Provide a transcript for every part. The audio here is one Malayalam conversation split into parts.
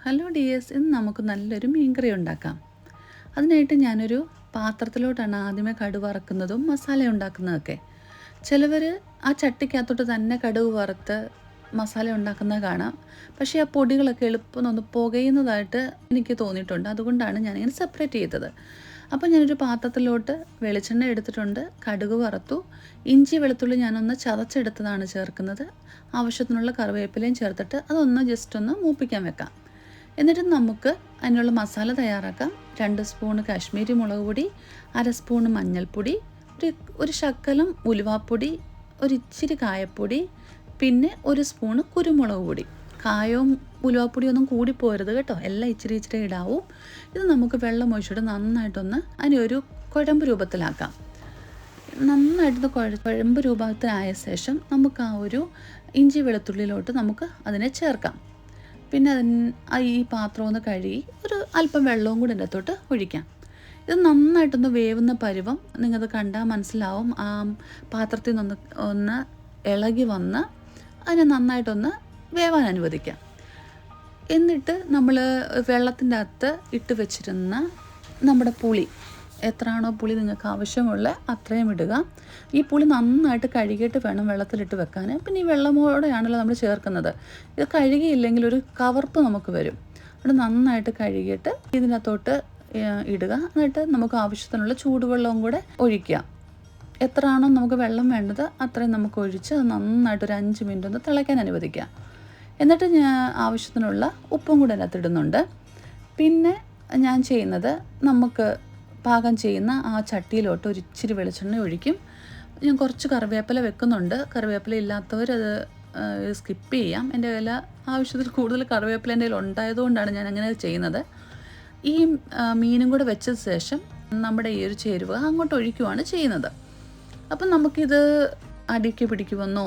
ഹലോ ഡിയേഴ്സ്, ഇന്ന് നമുക്ക് നല്ലൊരു മീൻകറി ഉണ്ടാക്കാം. അതിനായിട്ട് ഞാനൊരു പാത്രത്തിലോട്ടാണ് ആദ്യമേ കടുക് വറക്കുന്നതും മസാല ഉണ്ടാക്കുന്നതൊക്കെ. ചിലവർ ആ ചട്ടിക്കകത്തോട്ട് തന്നെ കടുക് വറുത്ത് മസാല ഉണ്ടാക്കുന്നത് കാണാം. പക്ഷേ ആ പൊടികളൊക്കെ എളുപ്പം ഒന്ന് പുകയുന്നതായിട്ട് എനിക്ക് തോന്നിയിട്ടുണ്ട്. അതുകൊണ്ടാണ് ഞാനിങ്ങനെ സെപ്പറേറ്റ് ചെയ്തത്. അപ്പോൾ ഞാനൊരു പാത്രത്തിലോട്ട് വെളിച്ചെണ്ണ എടുത്തിട്ടുണ്ട്, കടുക് വറുത്തു, ഇഞ്ചി വെളുത്തുള്ളി ഞാനൊന്ന് ചതച്ചെടുത്തതാണ് ചേർക്കുന്നത്. ആവശ്യത്തിനുള്ള കറിവേപ്പിലയും ചേർത്തിട്ട് അതൊന്ന് ജസ്റ്റ് ഒന്ന് മൂപ്പിക്കാൻ വെക്കാം. എന്നിട്ട് നമുക്ക് അതിനുള്ള മസാല തയ്യാറാക്കാം. 2 സ്പൂൺ കാശ്മീരി മുളക് പൊടി, 1/2 സ്പൂൺ മഞ്ഞൾപ്പൊടി, ഒരു ശകലം ഉലുവാപ്പൊടി, ഒരിച്ചിരി കായപ്പൊടി, പിന്നെ 1 സ്പൂൺ കുരുമുളക് പൊടി. കായവും ഉലുവാപ്പൊടിയൊന്നും കൂടിപ്പോരുത് കേട്ടോ, എല്ലാം ഇച്ചിരി ഇച്ചിരി ഇടാവും. ഇത് നമുക്ക് വെള്ളം ഒഴിച്ചിട്ട് നന്നായിട്ടൊന്ന് അതിനെ ഒരു കുഴമ്പ് രൂപത്തിലാക്കാം. നന്നായിട്ടൊന്ന് കുഴമ്പ് രൂപത്തിലായ ശേഷം നമുക്ക് ആ ഒരു ഇഞ്ചി വെളുത്തുള്ളിയിലോട്ട് നമുക്ക് അതിനെ ചേർക്കാം. പിന്നെ ഈ പാത്രം ഒന്ന് കഴുകി ഒരു അല്പം വെള്ളവും കൂടി അതിൻ്റെ അകത്തോട്ട് ഒഴിക്കാം. ഇത് നന്നായിട്ടൊന്ന് വേവുന്ന പരുവം നിങ്ങൾക്കത് കണ്ടാൽ മനസ്സിലാവും. ആ പാത്രത്തിൽ നിന്ന് ഒന്ന് ഇളകി വന്ന് അതിനെ നന്നായിട്ടൊന്ന് വേവാൻ അനുവദിക്കാം. എന്നിട്ട് നമ്മൾ വെള്ളത്തിൻ്റെ അകത്ത് ഇട്ട് വെച്ചിരുന്ന നമ്മുടെ പുളി, എത്രയാണോ പുളി നിങ്ങൾക്ക് ആവശ്യമുള്ള അത്രയും ഇടുക. ഈ പുളി നന്നായിട്ട് കഴുകിയിട്ട് വേണം വെള്ളത്തിലിട്ട് വെക്കാൻ. പിന്നെ ഈ വെള്ളമോടെയാണല്ലോ നമ്മൾ ചേർക്കുന്നത്. ഇത് കഴുകിയില്ലെങ്കിൽ ഒരു കവർപ്പ് നമുക്ക് വരും. അത് നന്നായിട്ട് കഴുകിയിട്ട് ഇതിനകത്തോട്ട് ഇടുക. എന്നിട്ട് നമുക്ക് ആവശ്യത്തിനുള്ള ചൂടുവെള്ളവും കൂടെ ഒഴിക്കുക. എത്രയാണോ നമുക്ക് വെള്ളം വേണ്ടത് അത്രയും നമുക്ക് ഒഴിച്ച് അത് നന്നായിട്ട് ഒരു 5 മിനിറ്റ് ഒന്ന് തിളയ്ക്കാൻ അനുവദിക്കുക. എന്നിട്ട് ഞാൻ ആവശ്യത്തിനുള്ള ഉപ്പും കൂടെ അതിനകത്ത് ഇടുന്നുണ്ട്. പിന്നെ ഞാൻ ചെയ്യുന്നത്, നമുക്ക് പാകം ചെയ്യുന്ന ആ ചട്ടിയിലോട്ട് ഒരു ഇച്ചിരി വെളിച്ചെണ്ണ ഒഴിക്കും. ഞാൻ കുറച്ച് കറിവേപ്പില വെക്കുന്നുണ്ട്. കറിവേപ്പില ഇല്ലാത്തവർ അത് സ്കിപ്പ് ചെയ്യാം. എൻ്റെ കയ്യിൽ ആവശ്യത്തിൽ കൂടുതൽ കറിവേപ്പില എൻ്റെ കയ്യിൽ ഉണ്ടായതുകൊണ്ടാണ് ഞാൻ അങ്ങനെ ചെയ്യുന്നത്. ഈ മീനും കൂടെ വെച്ച ശേഷം നമ്മുടെ ഈ ഒരു ചേരുവ അങ്ങോട്ട് ഒഴിക്കുകയാണ് ചെയ്യുന്നത്. അപ്പം നമുക്കിത് അടിക്ക് പിടിക്കുമെന്നോ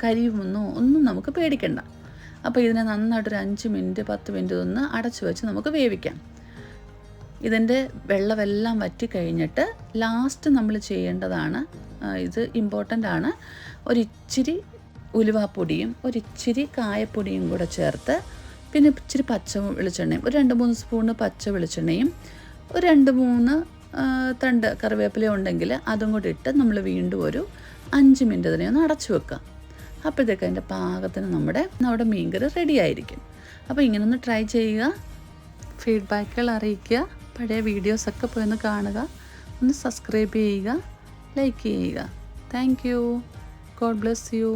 കരിയുമെന്നോ ഒന്നും നമുക്ക് പേടിക്കണ്ട. അപ്പോൾ ഇതിനെ നന്നായിട്ടൊരു 5 മിനിറ്റ് 10 മിനിറ്റ് ഒന്ന് അടച്ചു വെച്ച് നമുക്ക് വേവിക്കാം. ഇതിൻ്റെ വെള്ളമെല്ലാം വറ്റി കഴിഞ്ഞിട്ട് ലാസ്റ്റ് നമ്മൾ ചെയ്യേണ്ടതാണ്, ഇത് ഇമ്പോർട്ടൻ്റ് ആണ്, ഒരിച്ചിരി ഉലുവാപ്പൊടിയും ഒരിച്ചിരി കായപ്പൊടിയും കൂടെ ചേർത്ത്, പിന്നെ ഇച്ചിരി പച്ച വെളിച്ചെണ്ണയും, ഒരു 2-3 സ്പൂണ് പച്ച വെളിച്ചെണ്ണയും, ഒരു 2-3 തണ്ട് കറിവേപ്പില ഉണ്ടെങ്കിൽ അതും കൂടി ഇട്ട് നമ്മൾ വീണ്ടും ഒരു 5 മിനിറ്റ് അതിനെ ഒന്ന് അടച്ചു വെക്കുക. അപ്പോഴത്തേക്ക് അതിൻ്റെ പാകത്തിന് നമ്മുടെ മീൻകറി റെഡി ആയിരിക്കും. അപ്പോൾ ഇങ്ങനെ ഒന്ന് ട്രൈ ചെയ്യുക, ഫീഡ്ബാക്കുകൾ അറിയിക്കുക. പഴയ വീഡിയോസൊക്കെ പോയി ഒന്ന് കാണുക, ഒന്ന് സബ്സ്ക്രൈബ് ചെയ്യുക, ലൈക്ക് ചെയ്യുക. Thank you. God bless you.